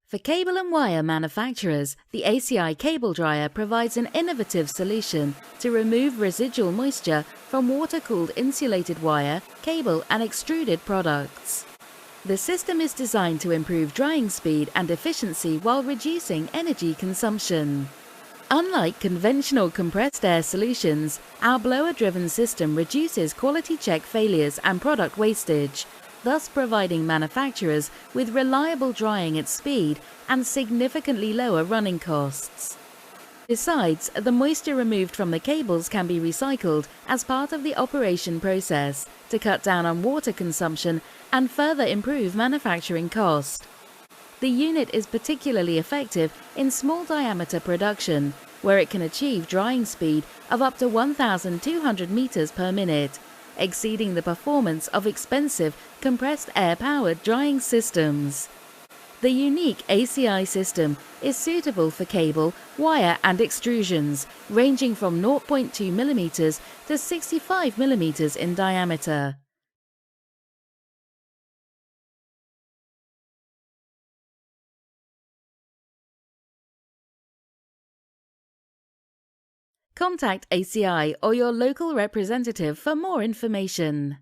For cable and wire manufacturers, the ACI cable dryer provides an innovative solution to remove residual moisture from water-cooled insulated wire, cable and extruded products. The system is designed to improve drying speed and efficiency while reducing energy consumption. Unlike conventional compressed air solutions, our blower-driven system reduces quality check failures and product wastage, thus providing manufacturers with reliable drying at speed and significantly lower running costs. Besides, the moisture removed from the cables can be recycled as part of the operation process to cut down on water consumption and further improve manufacturing cost. The unit is particularly effective in small diameter production, where it can achieve drying speed of up to 1,200 meters per minute, exceeding the performance of expensive compressed air-powered drying systems. The unique ACI system is suitable for cable, wire and extrusions, ranging from 0.2 mm to 65 mm in diameter. Contact ACI or your local representative for more information.